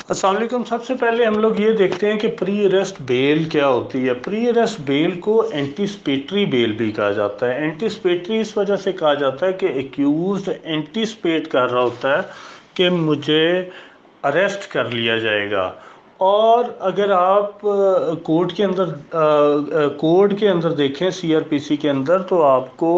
अस्सलाम वालेकुम। सबसे पहले हम लोग ये देखते हैं कि प्री अरेस्ट बेल क्या होती है। प्री अरेस्ट बेल को एंटीसिपेटरी बेल भी कहा जाता है। एंटीसिपेटरी इस वजह से कहा जाता है कि एक्यूज्ड एंटीसिपेट कर रहा होता है कि मुझे अरेस्ट कर लिया जाएगा। और अगर आप कोड के अंदर देखें, सीआरपीसी के अंदर, तो आपको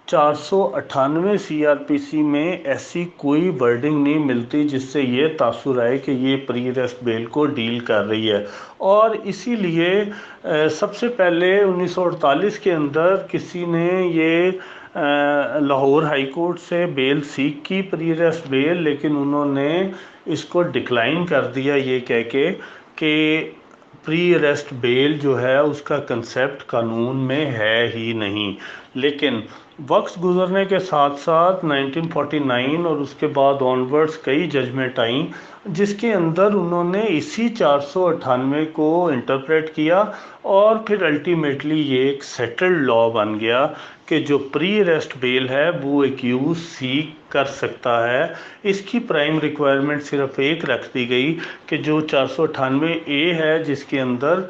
498 सीआरपीसी में ऐसी कोई वर्डिंग नहीं मिलती जिससे ये तासुर आए कि ये प्री अरेस्ट बेल को डील कर रही है। और इसीलिए सबसे पहले 1948 के अंदर किसी ने ये लाहौर हाई कोर्ट से बेल सीख की, प्री अरेस्ट बेल, लेकिन उन्होंने इसको डिक्लाइन कर दिया ये कह के कि प्री अरेस्ट बेल जो है उसका कंसेप्ट कानून में है ही नहीं। लेकिन वक्त गुजरने के साथ साथ 1949 और उसके बाद ऑनवर्ड्स कई जजमेंट आई जिसके अंदर उन्होंने इसी 498 को इंटरप्रेट किया और फिर अल्टीमेटली ये एक सेटल्ड लॉ बन गया कि जो प्री अरेस्ट बेल है वो एक्यूज सीख कर सकता है। इसकी प्राइम रिक्वायरमेंट सिर्फ एक रख दी गई कि जो 498 ए है जिसके अंदर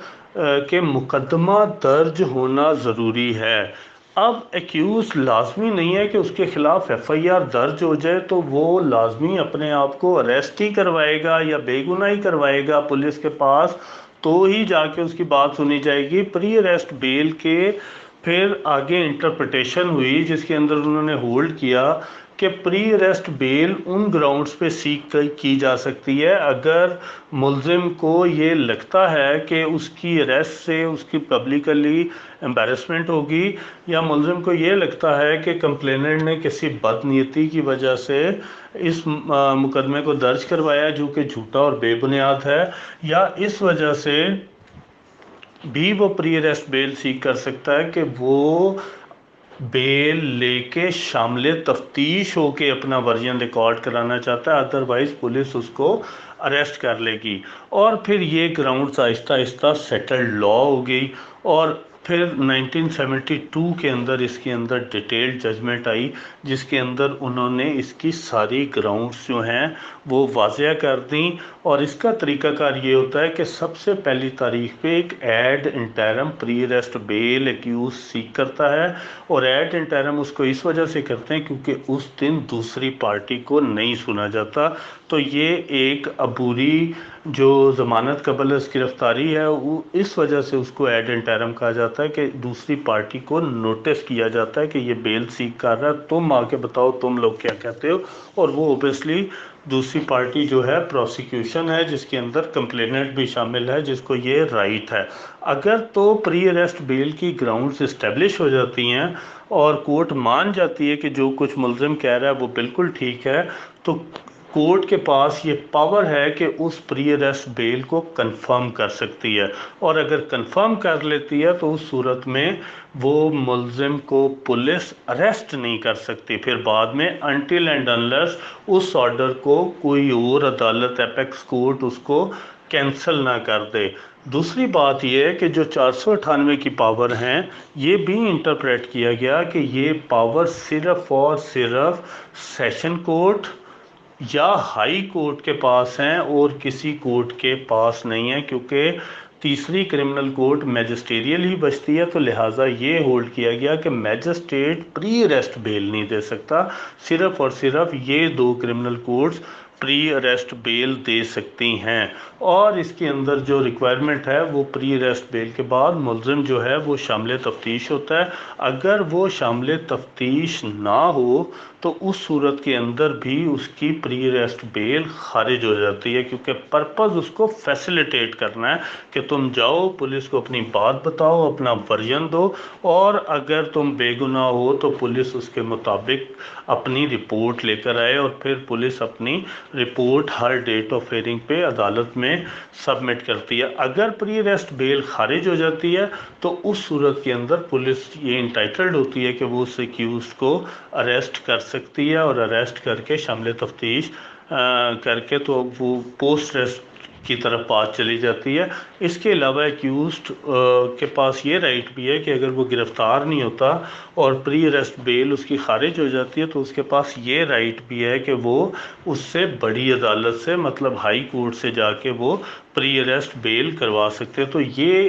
के मुकदमा दर्ज होना ज़रूरी है। अब एक्यूज लाजमी नहीं है कि उसके खिलाफ एफआईआर दर्ज हो जाए तो वो लाजमी अपने आप को अरेस्ट ही करवाएगा या बेगुनाही करवाएगा पुलिस के पास, तो ही जाके उसकी बात सुनी जाएगी। प्री अरेस्ट बेल के फिर आगे इंटरप्रिटेशन हुई जिसके अंदर उन्होंने होल्ड किया कि प्री अरेस्ट बेल उन ग्राउंड्स पे सीख की जा सकती है अगर मुलजिम को ये लगता है कि उसकी अरेस्ट से उसकी पब्लिकली एम्बेरसमेंट होगी, या मुलजिम को ये लगता है कि कंप्लेनेंट ने किसी बदनीयती की वजह से इस मुकदमे को दर्ज करवाया जो कि झूठा और बेबुनियाद है, या इस वजह से भी वो प्री अरेस्ट बेल सीख कर सकता है कि वो बेल लेके शामिल तफ्तीश होके अपना वर्जन रिकॉर्ड कराना चाहता है, अदरवाइज पुलिस उसको अरेस्ट कर लेगी। और फिर ये grounds Aahista Aahista settled law हो गई और फिर 1972 के अंदर इसके अंदर डिटेल्ड जजमेंट आई जिसके अंदर उन्होंने इसकी सारी ग्राउंड्स जो हैं वो वाज़िया कर दी। और इसका तरीकाकार ये होता है कि सबसे पहली तारीख पे एक ad interim pre arrest bail accused seek करता है, और एड इंटरम उसको इस वजह से करते हैं क्योंकि उस दिन दूसरी पार्टी को नहीं सुना जाता। तो ये एक अबूरी जो ज़मानत कबल गिरफ्तारी है वो इस वजह से उसको एड इंटरम कहा जाता है कि दूसरी पार्टी को नोटिस किया जाता है कि ये बेल सीख कर रहा है, तुम आके बताओ तुम लोग क्या कहते हो। और वो ओबियसली दूसरी पार्टी जो है प्रोसिक्यूशन है जिसके अंदर कंप्लेनेंट भी शामिल है जिसको ये राइट है। अगर तो प्री अरेस्ट बेल की ग्राउंड्स इस्टेब्लिश हो जाती हैं और कोर्ट मान जाती है कि जो कुछ मुलजिम कह रहा है वो बिल्कुल ठीक है, तो कोर्ट के पास ये पावर है कि उस प्री अरेस्ट बेल को कंफर्म कर सकती है। और अगर कंफर्म कर लेती है तो उस सूरत में वो मुलजिम को पुलिस अरेस्ट नहीं कर सकती फिर बाद में, अनटिल एंड अनलेस उस ऑर्डर को कोई और अदालत एपेक्स कोर्ट उसको कैंसिल ना कर दे। दूसरी बात यह है कि जो 498 की पावर हैं ये भी इंटरप्रेट किया गया कि ये पावर सिर्फ और सिर्फ सेशन कोर्ट या हाई कोर्ट के पास हैं और किसी कोर्ट के पास नहीं है, क्योंकि तीसरी क्रिमिनल कोर्ट मैजिस्ट्रियल ही बचती है। तो लिहाजा ये होल्ड किया गया कि मैजिस्ट्रेट प्री अरेस्ट बेल नहीं दे सकता, सिर्फ और सिर्फ ये दो criminal courts pre arrest bail दे सकती हैं। और इसके अंदर जो रिक्वायरमेंट है वो प्री अरेस्ट बेल के बाद मुलजिम जो है वो शामिल तफ्तीश होता है। अगर वो शामिल तफ्तीश ना हो तो उस सूरत के अंदर भी उसकी प्री अरेस्ट बेल खारिज हो जाती है, क्योंकि पर्पज़ उसको फैसिलिटेट करना है कि तुम जाओ पुलिस को अपनी बात बताओ, अपना वर्जन दो, और अगर तुम बेगुनाह हो तो पुलिस उसके मुताबिक अपनी रिपोर्ट लेकर आए और फिर पुलिस अपनी रिपोर्ट हर डेट ऑफ हियरिंग पे अदालत में सबमिट करती है। अगर प्री अरेस्ट बेल खारिज हो जाती है तो उस सूरत के अंदर पुलिस ये इंटाइटल्ड होती है कि वो उस एक्यूज़ को अरेस्ट कर सकती है और अरेस्ट करके शामिल तफ्तीश करके तो वो पोस्ट अरेस्ट کی طرف بات چلی جاتی ہے۔ اس کے علاوہ ایکیوزڈ کے پاس یہ رائٹ بھی ہے کہ اگر وہ گرفتار نہیں ہوتا اور پری اریسٹ بیل اس کی خارج ہو جاتی ہے تو اس کے پاس یہ رائٹ بھی ہے کہ وہ اس سے بڑی عدالت سے مطلب ہائی کورٹ سے جا کے وہ پری اریسٹ بیل کروا سکتے ہیں۔ تو یہ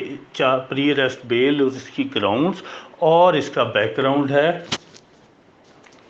پری اریسٹ بیل اور اس کی گراؤنڈز اور اس کا بیک گراؤنڈ ہے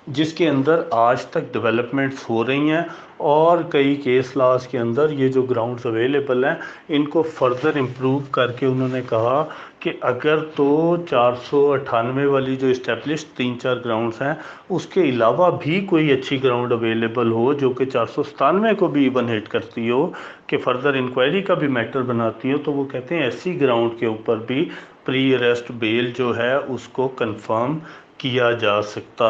جس کے اندر آج تک ڈیولپمنٹس ہو رہی ہیں، اور کئی کیس لاز کے اندر یہ جو گراؤنڈز اویلیبل ہیں ان کو فردر امپروو کر کے انہوں نے کہا کہ اگر تو 498 والی جو اسٹیبلش 3-4 گراؤنڈز ہیں اس کے علاوہ بھی کوئی اچھی گراؤنڈ اویلیبل ہو جو کہ 497 کو بھی ایون ہٹ کرتی ہو کہ فردر انکوائری کا بھی میٹر بناتی ہو، تو وہ کہتے ہیں ایسی گراؤنڈ کے اوپر بھی پری اریسٹ بیل جو ہے اس کو کنفرم کیا جا سکتا